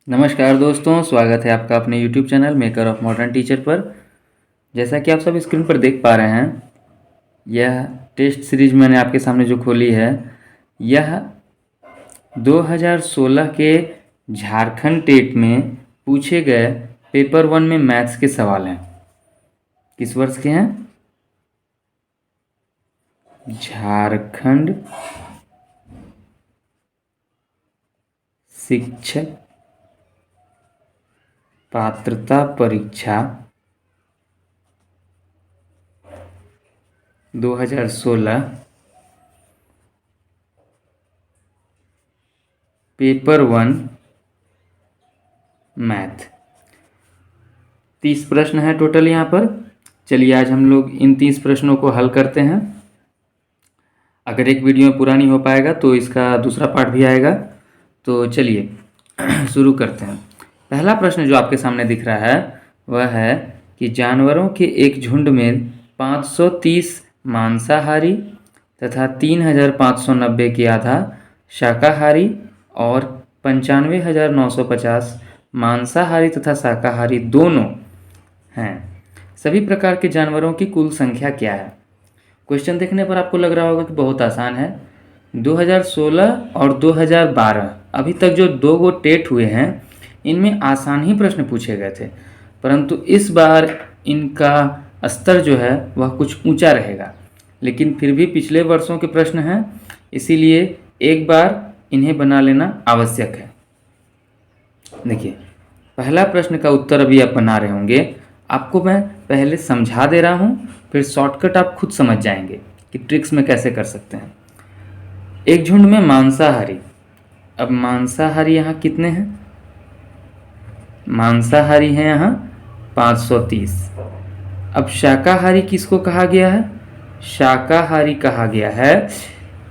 नमस्कार दोस्तों, स्वागत है आपका अपने YouTube channel maker of modern teacher पर। जैसा कि आप सब स्क्रीन पर देख पा रहे हैं, यह टेस्ट सीरीज मैंने आपके सामने जो खोली है, यह 2016 के झारखंड टेट में पूछे गए पेपर 1 में मैथ्स के सवाल हैं। किस वर्ष के हैं? झारखंड शिक्षक पात्रता परीक्षा 2016 पेपर 1 मैथ। 30 प्रश्न है टोटल यहाँ पर। चलिए आज हम लोग इन 30 प्रश्नों को हल करते हैं। अगर एक वीडियो में पूरा नहीं हो पाएगा तो इसका दूसरा पार्ट भी आएगा। तो चलिए शुरू करते हैं। पहला प्रश्न जो आपके सामने दिख रहा है वह है कि जानवरों के एक झुंड में 530 मांसाहारी तथा 3590 के आधा शाकाहारी और 95,950 मांसाहारी तथा शाकाहारी दोनों हैं। सभी प्रकार के जानवरों की कुल संख्या क्या है? क्वेश्चन देखने पर आपको लग रहा होगा कि बहुत आसान है। 2016 और 2012 अभी तक जो दो गो टेट हुए हैं, इनमें आसान ही प्रश्न पूछे गए थे, परंतु इस बार इनका स्तर जो है वह कुछ ऊंचा रहेगा। लेकिन फिर भी पिछले वर्षों के प्रश्न हैं, इसीलिए एक बार इन्हें बना लेना आवश्यक है। देखिए, पहला प्रश्न का उत्तर अभी आप बना रहे होंगे। आपको मैं पहले समझा दे रहा हूँ, फिर शॉर्टकट आप खुद समझ जाएंगे कि ट्रिक्स में कैसे कर सकते हैं। एक झुंड में मांसाहारी। अब मांसाहारी यहाँ कितने हैं? मांसाहारी हैं यहाँ 530। अब शाकाहारी किसको कहा गया है? शाकाहारी कहा गया है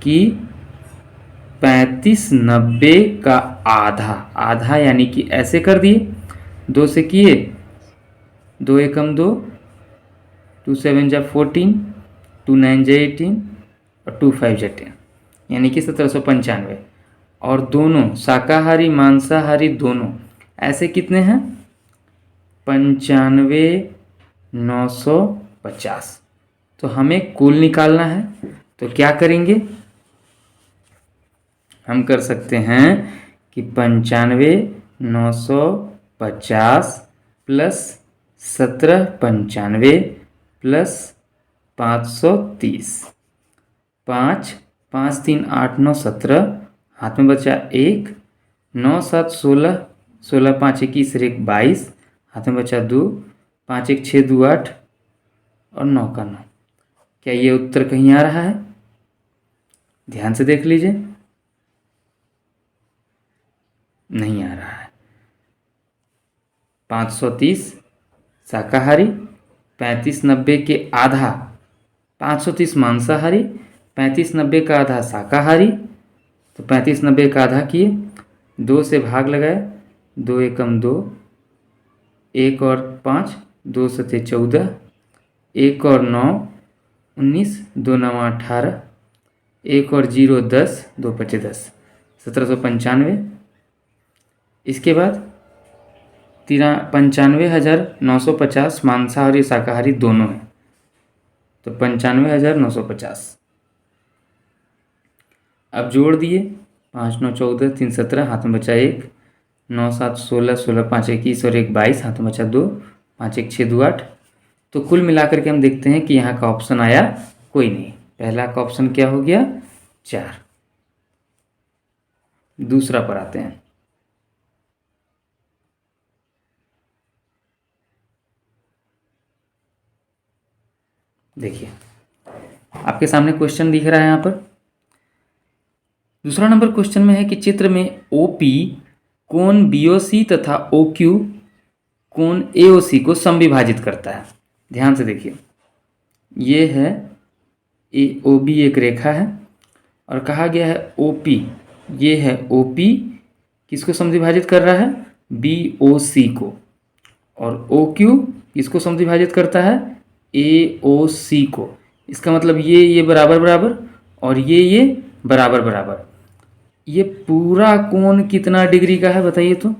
कि 3590 का आधा। आधा यानी कि ऐसे कर दिए, 2 से किए, 2 एकम 2, 2 7 जा 14, 2 9 जा 18 और 2 5 जा 10, यानी कि 1795। और दोनों शाकाहारी मांसाहारी दोनों ऐसे कितने हैं? 95,950। तो हमें कुल निकालना है, तो क्या करेंगे? हम कर सकते हैं कि 95,950 प्लस 1795 प्लस 530। 5 5 3 8 9 17, हाथ में बचा 1, 9 7 16, 16 5 21 1 22, हाथ में बचा 2, 5 1 6 2 8 और 9 का 9। क्या ये उत्तर कहीं आ रहा है? ध्यान से देख लीजिए। नहीं आ रहा है। 530 शाकाहारी, 3590 के आधा 530 मांसाहारी, 3590 का आधा शाकाहारी। तो 3590 का आधा किए, 2 से भाग लगाए, 2 एकम 2, 1 और 5, 2 सते 14, 1 और 9 19, 2 9 18, 1 और 0 10, 2 5 10, 1795। इसके बाद 95,950 मांसाहारी शाकाहारी दोनों हैं, तो 95,950। अब जोड़ दिए, 5 9 14, 3 17, हाथ में बचा 1, 9 7 16, 16 5 21 और 1 22, हाथ में बचा 2, 5 1 6 2 8। तो कुल मिलाकर के हम देखते हैं कि यहाँ का ऑप्शन आया कोई नहीं। पहला का ऑप्शन क्या हो गया? 4। दूसरा पर आते हैं। देखिए, आपके सामने क्वेश्चन दिख रहा है यहाँ पर। दूसरा नंबर क्वेश्चन में है कि चित्र में OP कोण BOC तथा OQ कोण AOC को समविभाजित करता है। ध्यान से देखिए, ये है AOB, एक रेखा है, और कहा गया है OP, ये है OP किसको समविभाजित कर रहा है? BOC को। और OQ किसको समविभाजित करता है? AOC को। इसका मतलब ये बराबर बराबर और ये बराबर बराबर। ये पूरा कोण कितना डिग्री का है बताइए तो?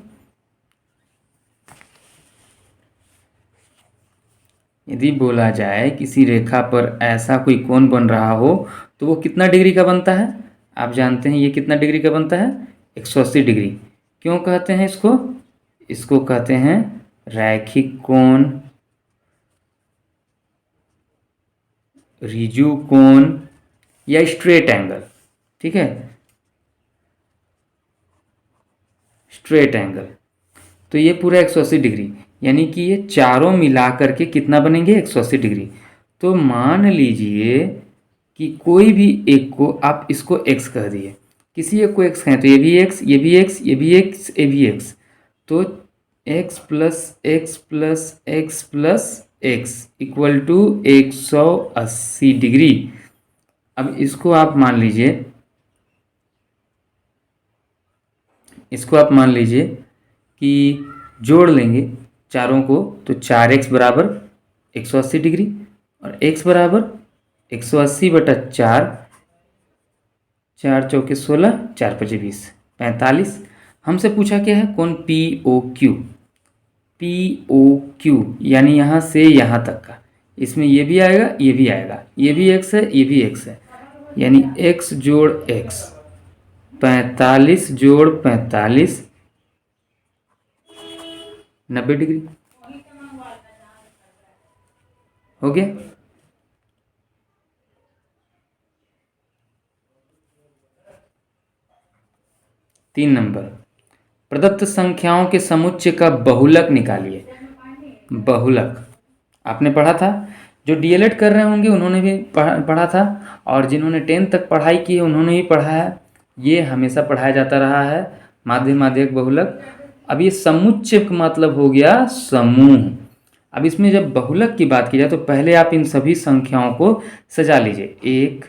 यदि बोला जाए किसी रेखा पर ऐसा कोई कोण बन रहा हो तो वो कितना डिग्री का बनता है? आप जानते हैं ये कितना डिग्री का बनता है? 180 डिग्री। क्यों कहते हैं इसको? इसको कहते हैं रैखिक कोण, रिजु कोण या स्ट्रेट एंगल। ठीक है, स्ट्रेट एंगल। तो ये पूरा 180 डिग्री, यानी कि ये चारों मिला करके कितना बनेंगे? 180 डिग्री। तो मान लीजिए कि कोई भी एक को आप इसको x कह दिए, किसी एक को x कहें तो ये भी x, ये भी x, ये भी x, ये भी x, तो x plus x plus x plus x equal to 180 degree. अब इसको आप मान लीजिए, कि जोड़ लेंगे चारों को तो 4x बराबर 180 डिग्री और x बराबर 180 बटा 4, 4 चौके 16, 4 पचे 20, 45। हमसे पूछा क्या है? कौन? P O Q. P O Q यानी यहाँ से यहाँ तक का, इसमें ये भी आएगा, ये भी आएगा, ये भी x है, ये भी x है, यानी x जोड़ x, 45 जोड़ 45, 90 डिग्री हो गया। तीन नंबर, प्रदत्त संख्याओं के समुच्चय का बहुलक निकालिए। बहुलक आपने पढ़ा था, जो डीएलएड कर रहे होंगे उन्होंने भी पढ़ा था, और जिन्होंने 10th तक पढ़ाई की है उन्होंने भी पढ़ा है। ये हमेशा पढ़ाया जाता रहा है, माध्यक बहुलक। अब ये समुच्चय का मतलब हो गया समूह। अब इसमें जब बहुलक की बात की जाए तो पहले आप इन सभी संख्याओं को सजा लीजिए, एक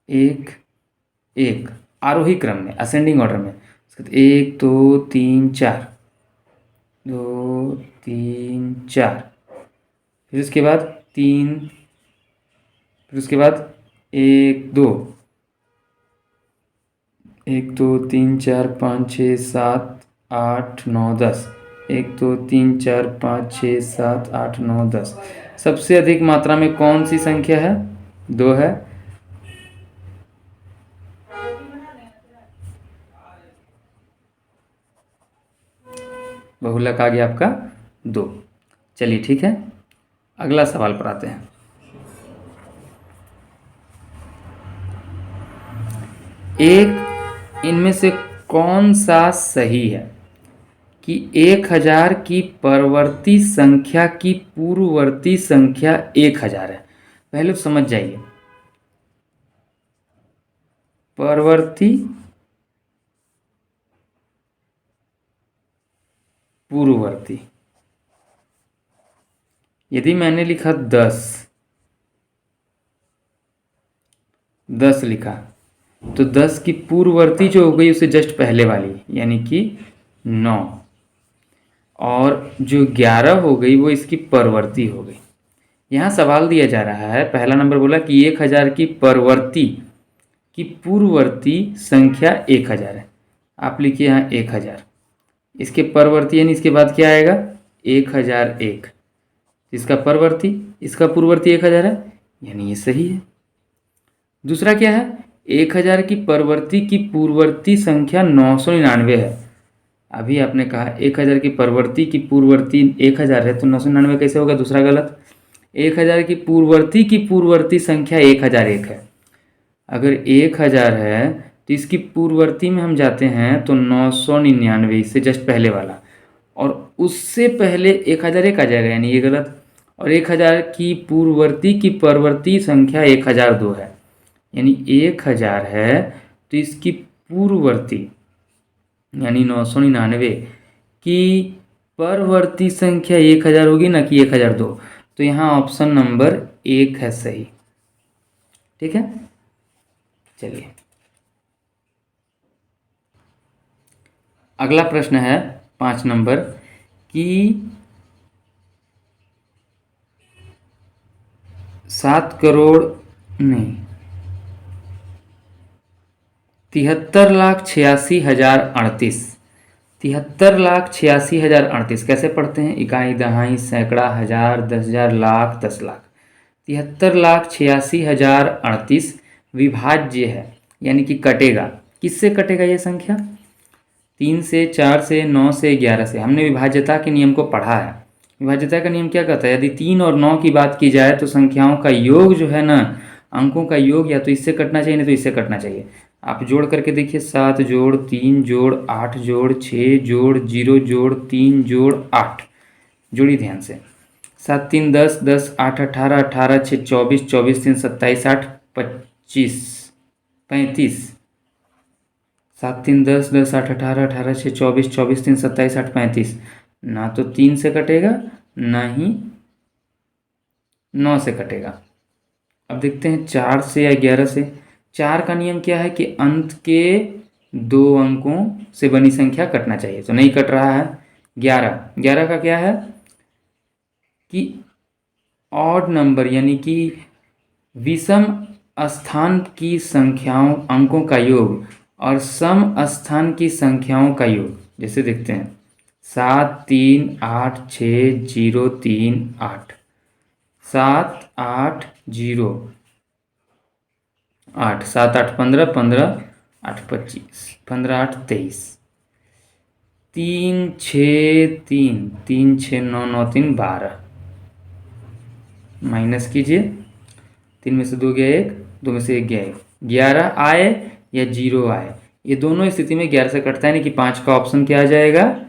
एक एक, आरोही क्रम में, असेंडिंग ऑर्डर में। 1 2 3 4, 2 3 4, फिर उसके बाद 3, फिर उसके बाद 1 2, 1 2 3 4 5 6 7 8 9 10, 1 2 3 4 5 6 7 8 9 10। सबसे अधिक मात्रा में कौन सी संख्या है? 2 है। बहुलक आ गया आपका 2। चलिए ठीक है, अगला सवाल पर आते हैं। एक इनमें से कौन सा सही है कि 1000 की परवर्ती संख्या की पूर्ववर्ती संख्या 1000 है? पहले तो समझ जाइए, परवर्ती पूर्ववर्ती। यदि मैंने लिखा 10 लिखा तो 10 की पूर्ववर्ती जो हो गई उससे जस्ट पहले वाली यानी कि 9, और जो 11 हो गई वो इसकी परवर्ती हो गई। यहाँ सवाल दिया जा रहा है, पहला नंबर बोला कि 1000 की परवर्ती की पूर्ववर्ती संख्या 1000 है। आप लिखिए यहाँ 1000, इसके परवर्ती यानी इसके बाद क्या आएगा? 1001। इसका परवर्ती, इसका पूर्ववर्ती 1000 है, यानी ये सही है। दूसरा क्या है? 1000 की परवर्ती की पूर्ववर्ती संख्या 999 है। अभी आपने कहा 1000 की परवर्ती की पूर्ववर्ती 1000 है तो 999 कैसे होगा? दूसरा गलत। 1000 की पूर्ववर्ती संख्या 1001 है। अगर 1000 है तो इसकी पूर्ववर्ती में हम जाते हैं तो 999, इससे जस्ट पहले वाला, और उससे पहले 1001 आ जाएगा, यानी ये गलत। और 1000 की पूर्ववर्ती की परवर्ती संख्या 1002 है, यानी 1000 है तो इसकी पूर्ववर्ती यानी 999 की परवर्ती संख्या 1000 होगी ना कि 1002। तो यहाँ ऑप्शन नंबर 1 है सही। ठीक है, चलिए अगला प्रश्न है 5 नंबर कि 7 करोड़ नहीं 73,86,038 73,86,038 कैसे पढ़ते हैं? इकाई, दहाई, सैकड़ा, हजार, 10,000, लाख, 10,00,000। 73,86,038 विभाज्य है, यानी कि कटेगा। किससे कटेगा ये संख्या? 3 से, 4 से, 9 से, 11 से। हमने विभाज्यता के नियम को पढ़ा है। विभाज्यता का नियम क्या कहता है? यदि 3 और 9 की बात की जाए तो संख्याओं का योग जो है ना, अंकों का योग या तो इससे कटना चाहिए नहीं तो इससे कटना चाहिए। आप जोड़ करके देखिए, 7 जोड़ 3 जोड़ 8 जोड़ 6 जोड़ 0 जोड़ 3 जोड़ 8। जोड़ी ध्यान से। 7 3 10, 10 8 18, 18 6 24, 24 3 27, 8 25 35। 7 3 10, 10 8 18, 18 6 24, 24 3 27, 8 35। ना तो 3 से कटेगा ना ही 9 से कटेगा। अब देखते हैं 4 से या 11 से। 4 का नियम क्या है कि अंत के 2 अंकों से बनी संख्या कटना चाहिए, तो नहीं कट रहा है। 11 का क्या है कि ऑड नंबर, यानी कि विषम स्थान की संख्याओं अंकों का योग और सम स्थान की संख्याओं का योग। जैसे देखते हैं 7 3 8 6 0 3 8, 7 8 0 8, 7 8 15, 15 8 25, 15 8 23, 3 6 3, 3 6 9 9 3 12। माइनस कीजिए, 3 में से 2 गया 1, 2 में से 1 गया 1। 11 आए या 0 आए, ये दोनों स्थिति में 11 से कटता है, नहीं कि 5 का ऑप्शन क्या आ जाएगा?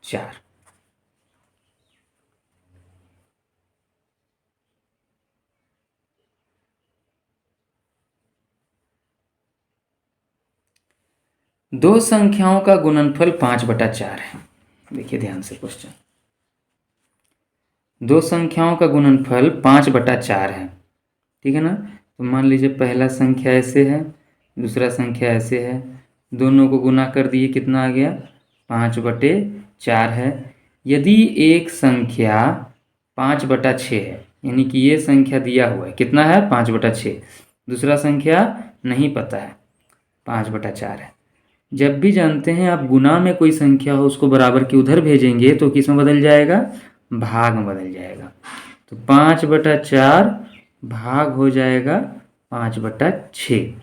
4। दो संख्याओं का गुणनफल 5/4 है। देखिए ध्यान से क्वेश्चन। दो संख्याओं का गुणनफल 5/4 है, ठीक है ना? तो मान लीजिए पहला संख्या ऐसे है, दूसरा संख्या ऐसे है, दोनों को गुना कर दिए, कितना आ गया? 5/4 है। यदि एक संख्या 5/6 है, यानी कि ये संख्या दिया हुआ है, कितना है? 5/6। दूसरा संख्या नहीं पता है, 5/4 है। जब भी जानते हैं आप गुना में कोई संख्या हो उसको बराबर के उधर भेजेंगे तो किस में बदल जाएगा? भाग में बदल जाएगा। तो 5/4 भाग हो जाएगा 5/6।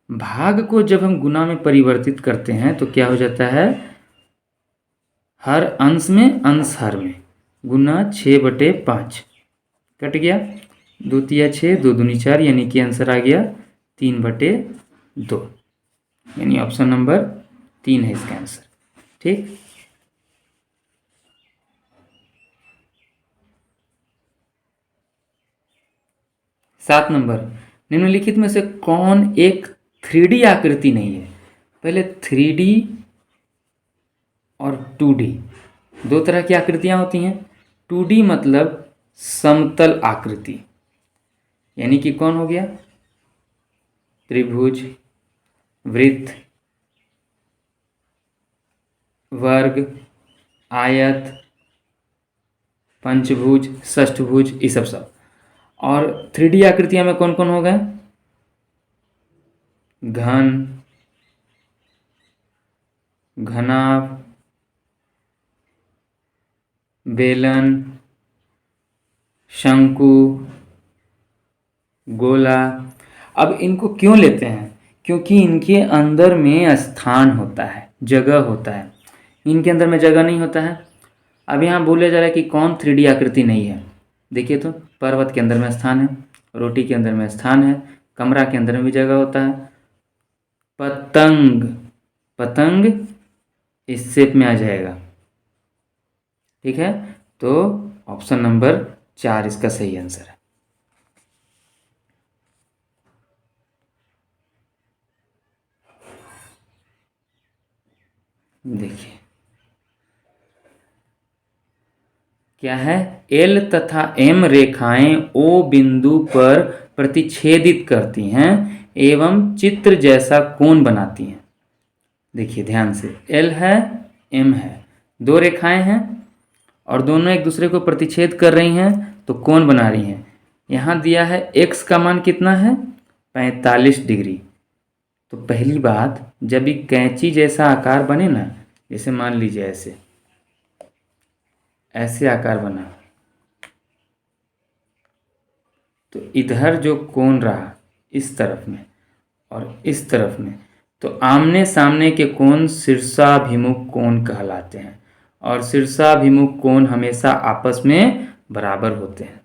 भाग को जब हम गुना में परिवर्तित करते हैं तो क्या हो जाता है? हर अंश में अंश हर में, गुना 6/5 कट गया, 2 तिया 6, 2 दूनी 4, यानी कि आंसर आ गया 3/2, यानी ऑप्शन नंबर 3 है इसका आंसर। ठीक। सात नंबर, निम्नलिखित में से कौन एक 3D आकृति नहीं है? पहले 3D और 2D, दो तरह की आकृतियां होती हैं। 2D मतलब समतल आकृति, यानी कि कौन हो गया? त्रिभुज, वृत्त, वर्ग, आयत, पंचभुज, षष्ठभुज, ये सब। और 3D आकृतियां में कौन कौन हो गए? घन, घनाभ, बेलन, शंकु, गोला। अब इनको क्यों लेते हैं? क्योंकि इनके अंदर में स्थान होता है, जगह होता है। इनके अंदर में जगह नहीं होता है। अब यहाँ बोला जा रहा है कि कौन 3D आकृति नहीं है। देखिए तो पर्वत के अंदर में स्थान है, रोटी के अंदर में स्थान है, कमरा के अंदर में भी जगह होता है। पतंग, पतंग इस शेप में आ जाएगा, ठीक है? तो ऑप्शन नंबर 4 इसका सही आंसर है। देखिए क्या है? एल तथा एम रेखाएं ओ बिंदु पर प्रतिच्छेदित करती हैं एवं चित्र जैसा कोण बनाती हैं। देखिए ध्यान से, एल है, एम है, दो रेखाएं हैं और दोनों एक दूसरे को प्रतिच्छेद कर रही हैं तो कोण बना रही हैं। यहाँ दिया है एक्स का मान कितना है? 45 डिग्री। तो पहली बात, जब भी कैंची जैसा आकार बने ना, जैसे मान लीजिए ऐसे ऐसे आकार बना, तो इधर जो कोण रहा इस तरफ में और इस तरफ में, तो आमने सामने के कोण शीर्षाभिमुख कोण कहलाते हैं और शीर्षाभिमुख कोण हमेशा आपस में बराबर होते हैं।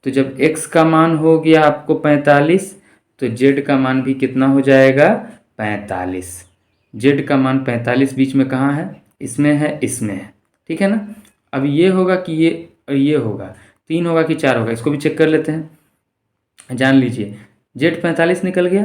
तो जब x का मान हो गया आपको 45, तो z का मान भी कितना हो जाएगा 45। z का मान 45 बीच में कहाँ है, इसमें है, इसमें है, ठीक है ना। अब ये होगा कि ये होगा 3 होगा कि 4 होगा, इसको भी चेक कर लेते हैं। जान लीजिए z 45 निकल गया,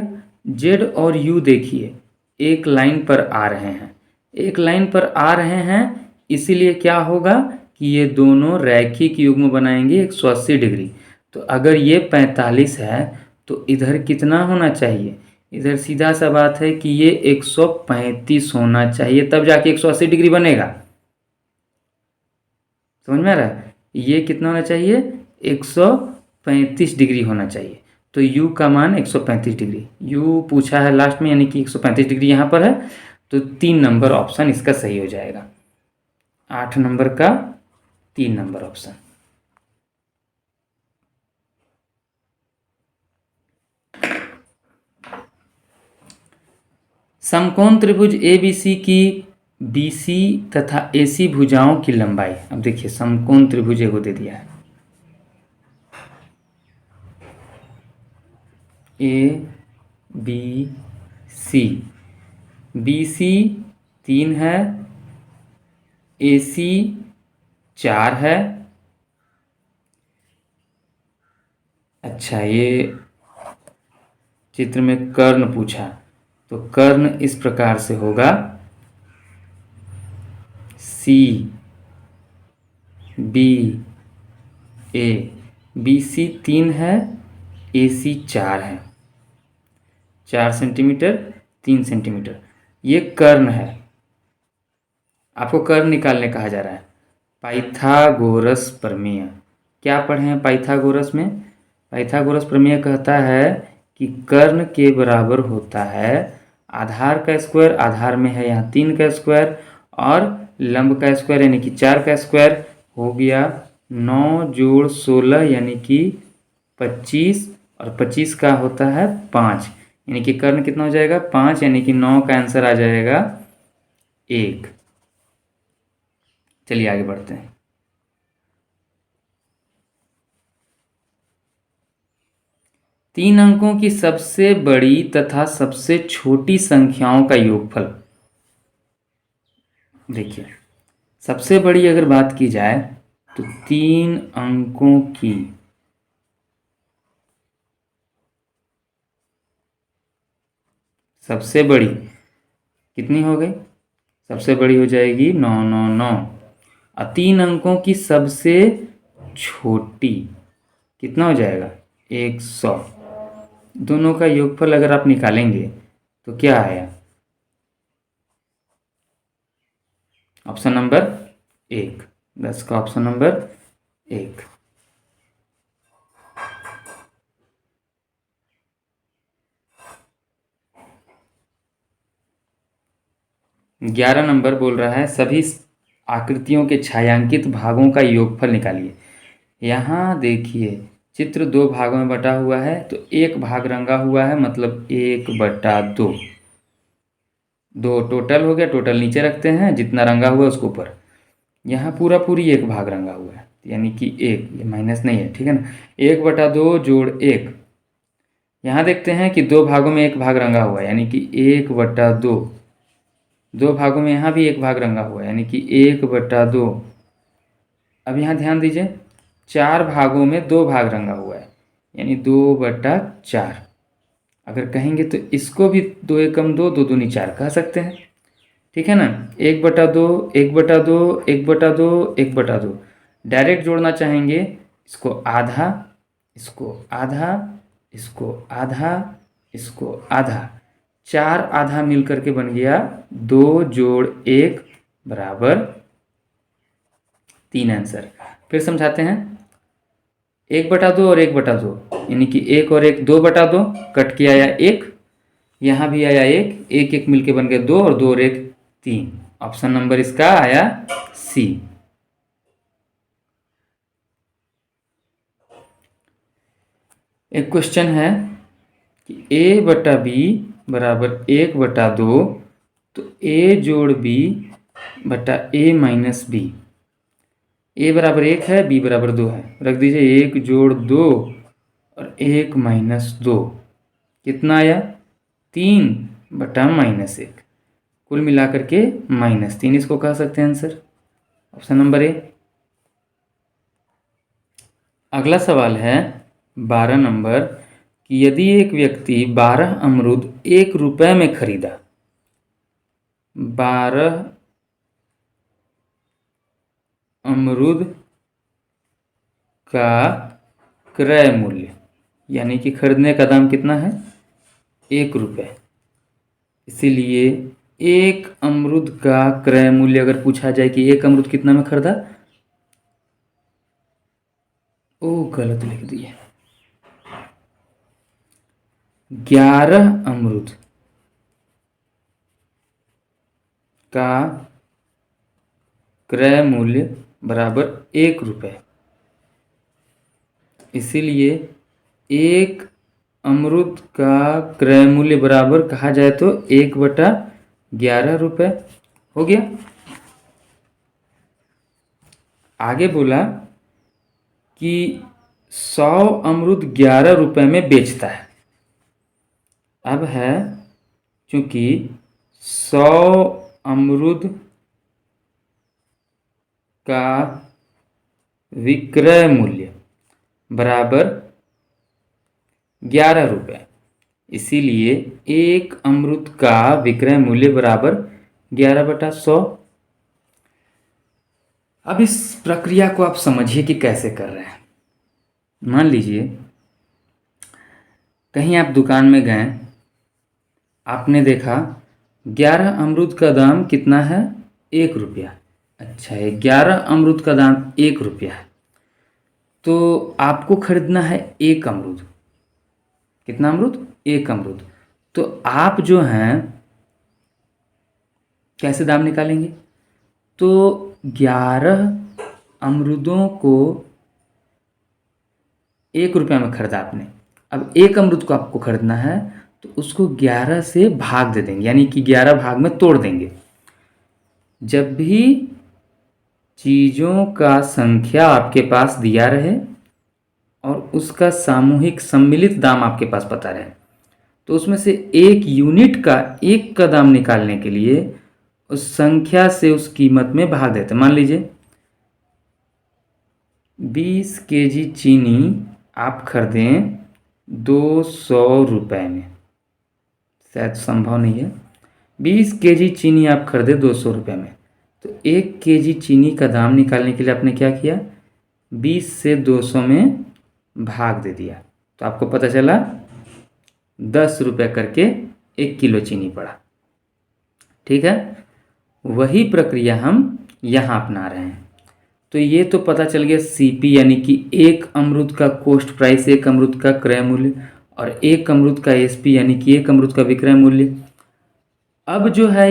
z और u देखिए एक लाइन पर आ रहे हैं, एक लाइन पर आ रहे हैं, इसीलिए क्या होगा कि ये दोनों रैखिक युग्म बनाएंगे 180 डिग्री। तो अगर ये 45 है तो इधर कितना होना चाहिए, इधर सीधा सा बात है कि ये 135 होना चाहिए, तब जाके 180 डिग्री बनेगा। समझ में आ रहा है, ये कितना होना चाहिए 135 डिग्री होना चाहिए। तो u का मान 135 डिग्री, u पूछा है लास्ट में, यानी कि 135 डिग्री यहाँ पर है, तो 3 नंबर ऑप्शन इसका सही हो जाएगा। 8 नंबर का 3 नंबर ऑप्शन। समकोण त्रिभुज ABC की BC तथा AC भुजाओं की लंबाई। अब देखिए समकोण त्रिभुज को दे दिया है ABC, BC 3 है, AC 4 है। अच्छा, ये चित्र में कर्ण पूछा, तो कर्ण इस प्रकार से होगा CBA, BC 3 है, AC 4 है, 4 सेंटीमीटर 3 सेंटीमीटर, ये कर्ण है। आपको कर्ण निकालने कहा जा रहा है। पाइथागोरस प्रमेय क्या पढ़े हैं पाइथागोरस में? पाइथागोरस प्रमेय कहता है कि कर्ण के बराबर होता है आधार का स्क्वायर, आधार में है यहाँ 3 का स्क्वायर, और लंब का स्क्वायर यानी कि 4 का स्क्वायर, हो गया 9 जोड़ 16 यानी कि 25, और 25 का होता है 5, यानी कि कर्ण कितना हो जाएगा 5, यानी कि 9 का आंसर आ जाएगा 1। चलिए आगे बढ़ते हैं। तीन अंकों की सबसे बड़ी तथा सबसे छोटी संख्याओं का योगफल। देखिए सबसे बड़ी अगर बात की जाए तो 3 अंकों की सबसे बड़ी कितनी हो गई? सबसे बड़ी हो जाएगी 999, और 3 अंकों की सबसे छोटी कितना हो जाएगा 100। दोनों का योगफल अगर आप निकालेंगे तो क्या आया? ऑप्शन नंबर 1, 10 का ऑप्शन नंबर 1। 11 नंबर बोल रहा है सभी आकृतियों के छायांकित भागों का योगफल निकालिए। यहाँ देखिए चित्र 2 भागों में बटा हुआ है, तो एक भाग रंगा हुआ है, मतलब 1/2। 2 टोटल हो गया, टोटल नीचे रखते हैं, जितना रंगा हुआ है उसको ऊपर। यहाँ पूरा पूरी एक भाग रंगा हुआ है, यानी कि 1, ये माइनस नहीं है, ठीक है ना। 1/2 जोड़ 1, यहाँ देखते हैं कि 2 भागों में एक भाग रंगा हुआ है, यानी कि 1/2। 2 भागों में यहाँ भी एक भाग रंगा हुआ है, यानी कि 1/2। अब यहाँ ध्यान दीजिए 4 भागों में 2 भाग रंगा हुआ है, यानी 2/4। अगर कहेंगे तो इसको भी 2 एकम 2, 2 दूनी 4 कह सकते हैं, ठीक है ना। 1/2, 1/2, 1/2, 1/2। डायरेक्ट जोड़ना चाहेंगे इसको आधा, इसको आधा, इसको आधा, इसको आधा, 4 आधा मिल करके बन गया 2 जोड़ 1 बराबर 3 आंसर। फिर समझाते हैं 1/2 और 1/2, यानी कि 1 और 1 2/2, कट के आया 1, यहाँ भी आया 1, 1 1 मिलके बन गया 2, और 2 और 1 3, ऑप्शन नंबर इसका आया सी। एक क्वेश्चन है कि ए बटा बी बराबर 1/2, तो ए जोड़ बी बटा ए माइनस बी। ए बराबर 1 है, बी बराबर 2 है, रख दीजिए 1 जोड़ 2 और 1 माइनस 2, कितना आया 3/-1, कुल मिलाकर के -3 इसको कह सकते हैं आंसर, ऑप्शन नंबर ए। अगला सवाल है 12 नंबर कि यदि एक व्यक्ति 12 अमरूद 1 रुपए में खरीदा, 12 अमरूद का क्रय मूल्य, यानी कि खरीदने का दाम कितना है 1 रुपये, इसीलिए एक अमरूद का क्रय मूल्य अगर पूछा जाए कि एक अमरूद कितना में खरीदा, ओ गलत लिख दिए, 11 अमरूद का क्रय मूल्य बराबर 1 रुपये, इसीलिए एक अमरूद का क्रय मूल्य बराबर कहा जाए तो 1/11 रुपये हो गया। आगे बोला कि 100 अमरूद 11 रुपये में बेचता है। अब है चूंकि 100 अमरूद का विक्रय मूल्य बराबर 11 रुपये, इसीलिए एक अमरूद का विक्रय मूल्य बराबर 11/100। अब इस प्रक्रिया को आप समझिए कि कैसे कर रहे हैं। मान लीजिए कहीं आप दुकान में गए, आपने देखा 11 अमरूद का दाम कितना है 1 रुपया। अच्छा है, 11 अमरूद का दाम 1 रुपया है, तो आपको खरीदना है 1 अमरूद। कितना अमरूद 1 अमरूद। तो आप जो हैं कैसे दाम निकालेंगे, तो 11 अमरूदों को 1 रुपया में खरीदा आपने, अब 1 अमरूद को आपको खरीदना है तो उसको 11 से भाग दे देंगे, यानी कि 11 भाग में तोड़ देंगे। जब भी चीज़ों का संख्या आपके पास दिया रहे और उसका सामूहिक सम्मिलित दाम आपके पास पता रहे, तो उसमें से एक यूनिट का 1 का दाम निकालने के लिए उस संख्या से उस कीमत में भाग देते। मान लीजिए 20 केजी चीनी आप खरीदें 200 रुपये में, शायद संभव नहीं है, 20 केजी चीनी आप खरीदे 200 रुपये में, तो 1 केजी चीनी का दाम निकालने के लिए आपने क्या किया 20 से 200 में भाग दे दिया, तो आपको पता चला 10 रुपये करके 1 किलो चीनी पड़ा। ठीक है, वही प्रक्रिया हम यहाँ अपना रहे हैं। तो ये तो पता चल गया सीपी, यानी कि 1 अमरूद का कॉस्ट प्राइस, 1 अमरूद का क्रय मूल्य, और 1 अमरूद का एसपी यानी कि 1 अमरूद का विक्रय मूल्य। अब जो है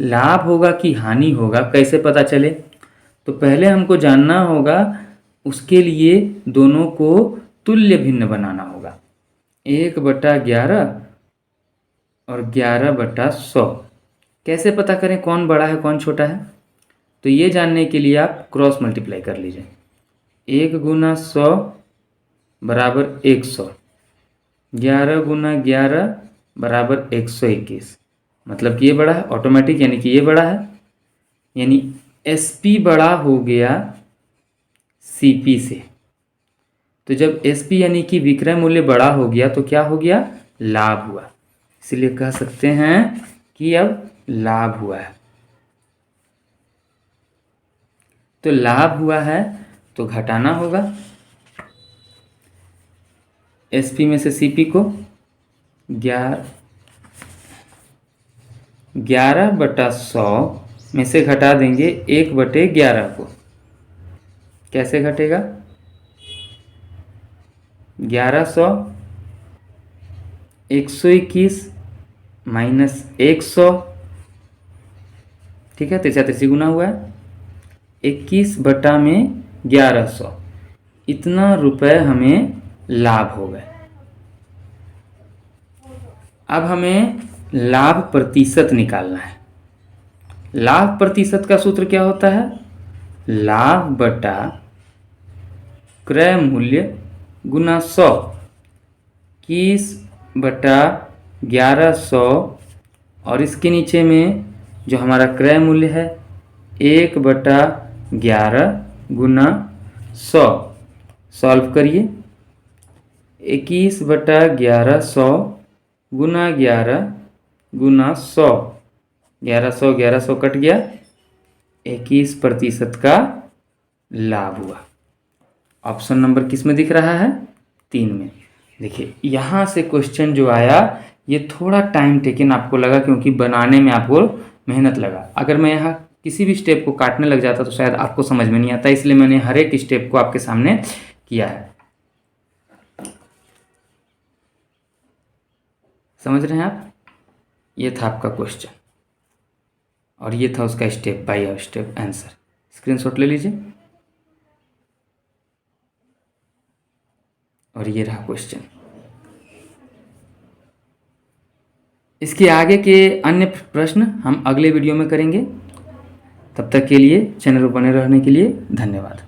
लाभ होगा कि हानि होगा कैसे पता चले, तो पहले हमको जानना होगा, उसके लिए दोनों को तुल्य भिन्न बनाना होगा, 1/11 और 11/100। कैसे पता करें कौन बड़ा है कौन छोटा है, तो ये जानने के लिए आप क्रॉस मल्टीप्लाई कर लीजिए, 1 गुना 100 बराबर 100, 11 गुना 11 बराबर 121, मतलब कि ये बड़ा है ऑटोमेटिक, यानी कि ये बड़ा है, यानी एसपी बड़ा हो गया सीपी से। तो जब एसपी यानी कि विक्रय मूल्य बड़ा हो गया तो क्या हो गया लाभ हुआ, इसलिए कह सकते हैं कि अब लाभ हुआ है। तो लाभ हुआ है तो घटाना होगा एसपी में से सीपी को, 11/100 में से घटा देंगे 1/11 को। कैसे घटेगा 1100, 121 माइनस 100, ठीक है, 3 गुना हुआ है 21/1100, इतना रुपए हमें लाभ हो गए। अब हमें लाभ प्रतिशत निकालना है। लाभ प्रतिशत का सूत्र क्या होता है? लाभ बटा क्रय मूल्य गुना 100, 21/1100 और इसके नीचे में जो हमारा क्रय मूल्य है 1/11 गुना 100। सॉल्व करिए, 21/1100 गुना 11 गुना 100, 1100 कट गया, 21% का लाभ हुआ। ऑप्शन नंबर किस में दिख रहा है? 3 में। देखिए यहाँ से क्वेश्चन जो आया ये थोड़ा टाइम टेकन आपको लगा, क्योंकि बनाने में आपको मेहनत लगा। अगर मैं यहाँ किसी भी स्टेप को काटने लग जाता तो शायद आपको समझ में नहीं आता, इसलिए मैंने हर एक स्टेप को आपके सामने किया है। समझ रहे हैं आप? ये था आपका क्वेश्चन और ये था उसका step by step answer. Screenshot ले लीजिए और ये रहा क्वेश्चन। इसके आगे के अन्य प्रश्न हम अगले वीडियो में करेंगे। तब तक के लिए चैनल पर बने रहने के लिए धन्यवाद।